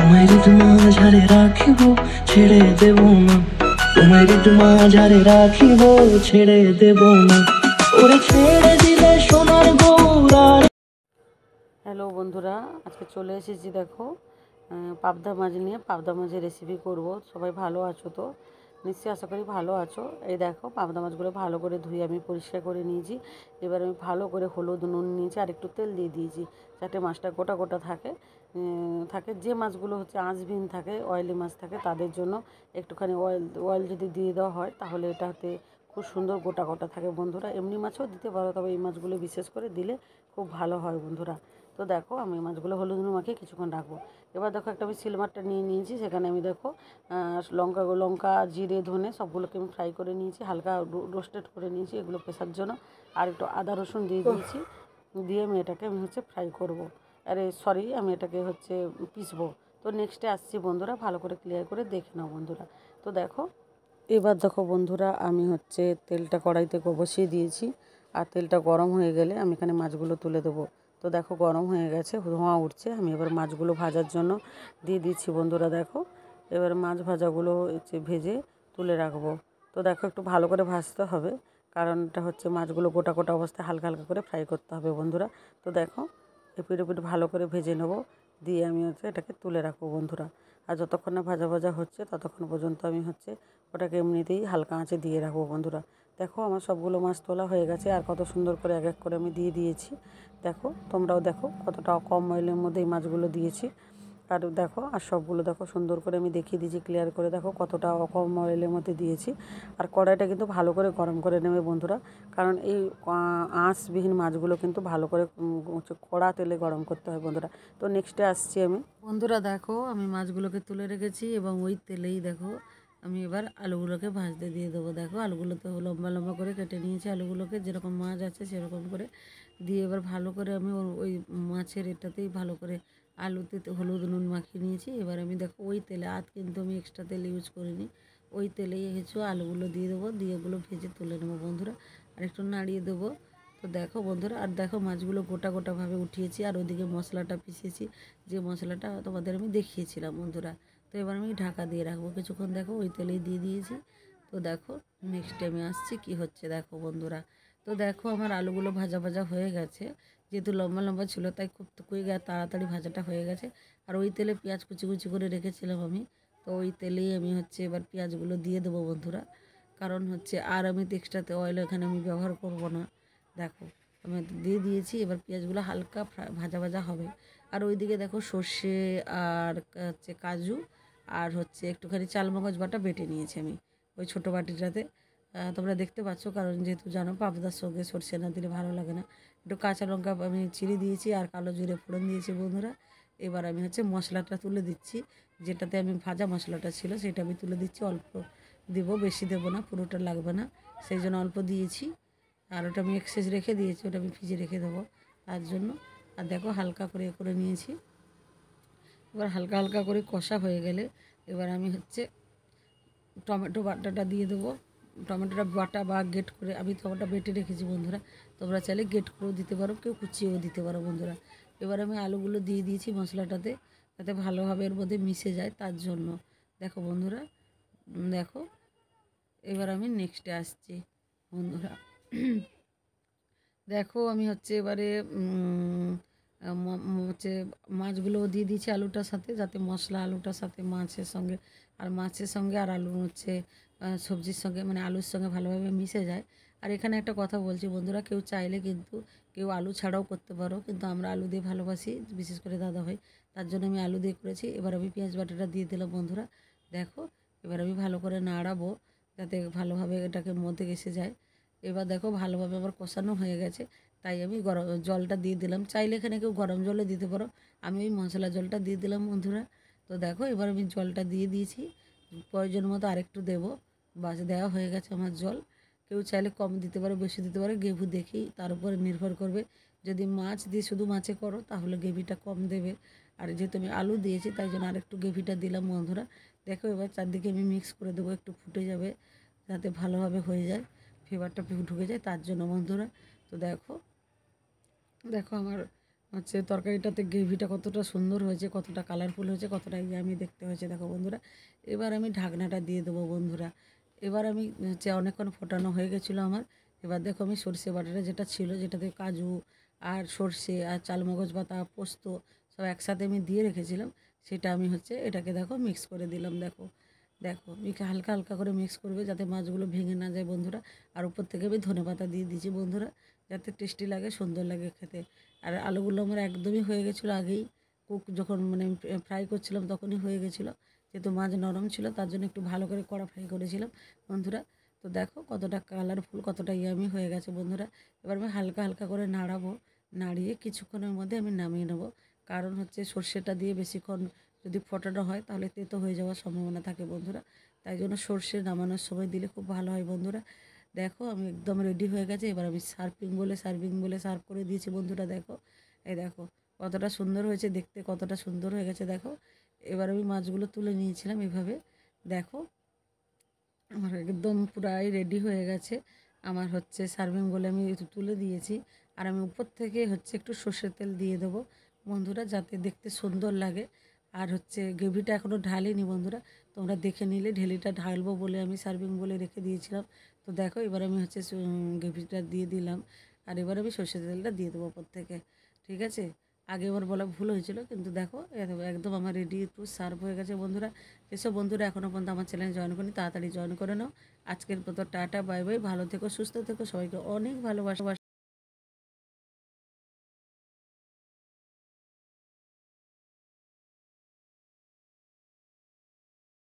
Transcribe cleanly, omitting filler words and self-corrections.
তোমায় ঋতু মাঝারে রাখিব ছেড়ে দেব না, তোমায় ঋতু মাঝারে রাখিব ছেড়ে দেব না, ওরে ছেড়ে দিলে সোনার গৌরার। হ্যালো বন্ধুরা, আজকে চলে এসেছি দেখো পাবদা মাছ নিয়ে। পাবদা মাছের রেসিপি করব। সবাই ভালো আছো তো? নিশ্চয়ই আশা করি ভালো আছো। এই দেখো পাবদা মাছগুলো ভালো করে ধুয়ে আমি পরিষ্কার করে নিয়েছি। এবার আমি ভালো করে হলুদ নুন নিয়েছি আর একটু তেল দিয়ে দিয়েছি, যাতে মাছটা গোটা গোটা থাকে। যে মাছগুলো হচ্ছে আঁশবিহীন থাকে, অয়েলি মাছ থাকে, তাদের জন্য একটুখানি অয়েল যদি দিয়ে দেওয়া হয় তাহলে এটাতে খুব সুন্দর গোটা গোটা থাকে বন্ধুরা। এমনি মাছও দিতে পারো, তবে এই মাছগুলো বিশেষ করে দিলে খুব ভালো হয় বন্ধুরা। তো দেখো আমি মাছগুলো হলুদ নুন মাখিয়ে কিছুক্ষণ রাখবো। এবার দেখো একটা আমি সিলমারটা নিয়ে নিয়েছি, সেখানে আমি দেখো লঙ্কা জিরে ধনে সবগুলোকে আমি ফ্রাই করে নিয়েছি, হালকা রোস্টেড করে নিয়েছি এগুলো পেশার জন্য। আর একটু আদা রসুন দিয়ে দিয়েছি, দিয়ে আমি এটাকে ফ্রাই করবো। আমি এটাকে পিসবো। তো নেক্সটে আসছি বন্ধুরা, ভালো করে ক্লিয়ার করে দেখে নাও বন্ধুরা। তো দেখো এবার দেখো বন্ধুরা, আমি তেলটা কড়াইতে বসিয়ে দিয়েছি, আর তেলটা গরম হয়ে গেলে আমি এখানে মাছগুলো তুলে দেবো। তো দেখো গরম হয়ে গেছে, ধোঁয়া উঠছে, আমি এবার মাছগুলো ভাজার জন্য দিয়ে দিচ্ছি বন্ধুরা। দেখো এবার মাছ ভাজাগুলো ভেজে তুলে রাখবো। তো দেখো একটু ভালো করে ভাজতে হবে, কারণ এটা মাছগুলো গোটা গোটা অবস্থায় হালকা হালকা করে ফ্রাই করতে হবে বন্ধুরা। তো দেখো এপিট ওপিট ভালো করে ভেজে নেবো, দিয়ে আমি এটাকে তুলে রাখবো বন্ধুরা। আর যতক্ষণ না ভাজা ভাজা হচ্ছে ততক্ষণ পর্যন্ত আমি ওটাকে এমনিতেই হালকা আঁচে দিয়ে রাখবো বন্ধুরা। দেখো আমার সবগুলো মাছ তোলা হয়ে গেছে, আর কত সুন্দর করে এক এক করে আমি দিয়ে দিয়েছি। দেখো তোমরাও দেখো কতটা কম অয়েলের মধ্যে এই মাছগুলো দিয়েছি। আর দেখো আর সবগুলো দেখো সুন্দর করে আমি দেখিয়ে দিয়েছি ক্লিয়ার করে, দেখো কতটা কম অয়েলের মধ্যে দিয়েছি। আর কড়াইটা কিন্তু ভালো করে গরম করে নেবে বন্ধুরা, কারণ এই আঁশবিহীন মাছগুলো কিন্তু ভালো করে কড়া তেলে গরম করতে হয় বন্ধুরা। তো নেক্সটে আসছি আমি বন্ধুরা। দেখো আমি মাছগুলোকে তুলে রেখেছি এবং ওই তেলেই দেখো আমি এবার আলুগুলোকে ভাজতে দিয়ে দেবো। দেখো আলুগুলো তো লম্বা লম্বা করে কেটে নিয়েছি, আলুগুলোকে যেরকম মাছ আছে সেরকম করে দিয়ে এবার ভালো করে আমি ওই মাছের এটাতেই ভালো করে আলুতে হলুদ নুন মাখিয়ে নিয়েছি। এবার আমি দেখো ওই তেলে কিন্তু আমি এক্সট্রা তেল ইউজ করিনি, ওই তেলেই আলুগুলো দিয়ে দেবো, দিয়ে ওগুলো ভেজে তুলে নেবো বন্ধুরা। আর একটু নাড়িয়ে দেবো। তো দেখো বন্ধুরা, আর দেখো মাছগুলো গোটা গোটাভাবে উঠিয়েছি, আর ওইদিকে মশলাটা পিষেছি, যে মশলাটা তোমাদের আমি দেখিয়েছিলাম বন্ধুরা। তো এবার আমি ঢাকা দিয়ে রাখবো কিছুক্ষণ। দেখো ওই তেলেই দিয়ে দিয়েছি। তো দেখো নেক্সট টাইমে আসছি কি হচ্ছে দেখো বন্ধুরা। তো দেখো আমার আলুগুলো ভাজা ভাজা হয়ে গেছে, যেহেতু লম্বা লম্বা ছিল তাই খুব তাড়াতাড়ি ভাজাটা হয়ে গেছে। আর ওই তেলে পেঁয়াজ কুচি কুচি করে রেখেছিলাম আমি, তো ওই তেলেই আমি এবার পেঁয়াজগুলো দিয়ে দেবো বন্ধুরা। কারণ আর আমি তো এক্সট্রাতে অয়েল এখানে আমি ব্যবহার করব না। দেখো আমি দিয়ে দিয়েছি, এবার পেঁয়াজগুলো হালকা ভাজা ভাজা হবে। আর ওইদিকে দেখো সর্ষে আর কাজু আর একটুখানি চালমগজ বাটা বেটে নিয়েছি আমি ওই ছোটো বাটিটাতে। তোমরা দেখতে পাচ্ছ, কারণ যেহেতু জানো পাবদার সঙ্গে সর্ষে না দিলে ভালো লাগে না। একটু কাঁচা লঙ্কা আমি চিড়ে দিয়েছি আর কালো জিরে ফোড়ন দিয়েছি বন্ধুরা। এবার আমি মশলাটা তুলে দিচ্ছি, যেটাতে আমি ভাজা মশলাটা ছিল সেটা আমি তুলে দিচ্ছি। অল্প দেবো, বেশি দেবো না, পুরোটা লাগবে না, সেই জন্য অল্প দিয়েছি। আর ওটা আমি এক্সেস রেখে দিয়েছি, ওটা আমি ফ্রিজে রেখে দেবো তার জন্য। আর দেখো হালকা করে নিয়েছি। এবার হালকা হালকা করে কষা হয়ে গেলে এবার আমি টমেটো বাটাটা দিয়ে দেবো। টমেটোটা বাটা বা গেট করে, আমি টমেটো বেটে রেখেছি বন্ধুরা, তোমরা চাইলে গেট করেও দিতে পারো, কেউ কুচিয়েও দিতে পারো বন্ধুরা। এবার আমি আলুগুলো দিয়ে দিয়েছি মশলাটাতে, যাতে ভালোভাবে এর মধ্যে মিশে যায় তার জন্য। দেখো বন্ধুরা, দেখো এবার আমি নেক্সটে আসছি বন্ধুরা। দেখো আমি এবারে মাছগুলো দিয়ে দিয়েছি আলুটার সাথে, যাতে মশলা আলুটার সাথে মাছের সঙ্গে আর মাছের সঙ্গে আর আলু সবজির সঙ্গে আলুর সঙ্গে ভালোভাবে মিশে যায়। আর এখানে একটা কথা বলছি বন্ধুরা, কেউ চাইলে কিন্তু কেউ আলু ছাড়াও করতে পারো, কিন্তু আমরা আলু দিয়ে ভালোবাসি, বিশেষ করে দাদা ভাই, তার জন্য আমি আলু দিয়ে করেছি। এবার আমি পেঁয়াজ বাটাটা দিয়ে দিলাম বন্ধুরা। দেখো এবার আমি ভালো করে নাড়াবো, যাতে ভালোভাবে এটাকে মধ্যে এসে যায়। এবার দেখো ভালোভাবে আমার কষানো হয়ে গেছে, তাই আমি জলটা দিয়ে দিলাম। চাইলে এখানে কেউ গরম জলে দিতে পারো, আমি ওই মশলা জলটা দিয়ে দিলাম বন্ধুরা। তো দেখো এবার আমি জলটা দিয়ে দিয়েছি, প্রয়োজন মতো আরেকটু দেবো, বাস দেওয়া হয়ে গেছে আমার জল। কেউ চাইলে কম দিতে পারো, বেশি দিতে পারো, গ্রেভি দেখেই তার উপরে নির্ভর করবে। যদি মাছ দিয়ে শুধু মাছে করো তাহলে গ্রেভিটা কম দেবে, আর যেহেতু আমি আলু দিয়েছি তাই জন্য আরেকটু গ্রেভিটা দিলাম বন্ধুরা। দেখো এবার চারদিকে আমি মিক্স করে দেবো, একটু ফুটে যাবে, যাতে ভালোভাবে হয়ে যায়, ফ্লেভারটা ঢুকে যায় তার জন্য বন্ধুরা। তো দেখো দেখো আমার হচ্ছে তরকারিটাতে গ্রেভিটা কতটা সুন্দর হয়েছে, কতটা কালারফুল হয়েছে, কতটা ইয়ামি দেখতে হয়েছে দেখো বন্ধুরা। এবার আমি ঢাকনাটা দিয়ে দেবো বন্ধুরা। এবার আমি হচ্ছে অনেকক্ষণ ফোটানো হয়ে গেছিলো আমার। এবার দেখো আমি সর্ষে বাটাটা যেটা ছিল, যেটাতে কাজু আর সর্ষে আর চালমগজ বাটা পোস্ত সব একসাথে আমি দিয়ে রেখেছিলাম, সেটা আমি হচ্ছে এটাকে দেখো মিক্স করে দিলাম। দেখো দেখো হালকা হালকা করে মিক্স করবে যাতে মাছগুলো ভেঙে না যায় বন্ধুরা। আর উপর থেকে আমি ধনেপাতা দিয়ে দিয়েছি বন্ধুরা, যাতে টেস্টি লাগে, সুন্দর লাগে খেতে। আর আলুগুলো আমার একদমই হয়ে গেছিলো আগেই, যখন মানে ফ্রাই করছিলাম তখনই হয়ে গেছিলো, যেহেতু মাছ নরম ছিল তার জন্য একটু ভালো করে কড়া ফ্রাই করেছিলাম বন্ধুরা। তো দেখো কতটা কালারফুল, কতটা ইয়ামি হয়ে গেছে বন্ধুরা। এবার আমি হালকা হালকা করে নাড়াবো, নাড়িয়ে কিছুক্ষণের মধ্যে আমি নামিয়ে নেবো। কারণ হচ্ছে সর্ষেটা দিয়ে বেশিক্ষণ যদি ফোটানো হয় তাহলে তেতো হয়ে যাওয়ার সম্ভাবনা থাকে বন্ধুরা। তাই জন্য সর্ষে নামানোর সময় দিলে খুব ভালো হয় বন্ধুরা। দেখো আমি একদম রেডি হয়ে গেছে। এবার আমি সার্ভ করে দিয়েছি বন্ধুরা। দেখো এই দেখো কতটা সুন্দর হয়েছে দেখতে, কতটা সুন্দর হয়ে গেছে দেখো। এবার আমি মাছগুলো তুলে নিয়েছিলাম এভাবে। দেখো আমার একদম পুরাই রেডি হয়ে গেছে। আমার হচ্ছে সার্ভিং বলে আমি তুলে দিয়েছি। আর আমি উপর থেকে হচ্ছে একটু সর্ষের তেল দিয়ে দেবো বন্ধুরা, যাতে দেখতে সুন্দর লাগে। আর হচ্ছে গ্রেভিটা এখনও ঢালিনি বন্ধুরা, তোমরা দেখে নিলে। ঢেলিটা ঢালবো বলে আমি সার্ভিং বলে রেখে দিয়েছিলাম। তো দেখো এবার আমি হচ্ছে গ্রেভিটা দিয়ে দিলাম। আর এবার আমি সর্ষের তেলটা দিয়ে দেবো উপর থেকে। ঠিক আছে, আগে আমার বলা ভুল হয়েছিল, কিন্তু দেখো একদম আমার রেডি টু সার্ভ হয়ে গেছে বন্ধুরা। যেসব বন্ধুরা এখনও পর্যন্ত আমার চ্যানেল জয়েন করেনি তাড়াতাড়ি জয়েন করে নাও। আজকের মতো টাটা বাই বাই, ভালো থেকো, সুস্থ থেকো, সবাইকে অনেক ভালোবাসা।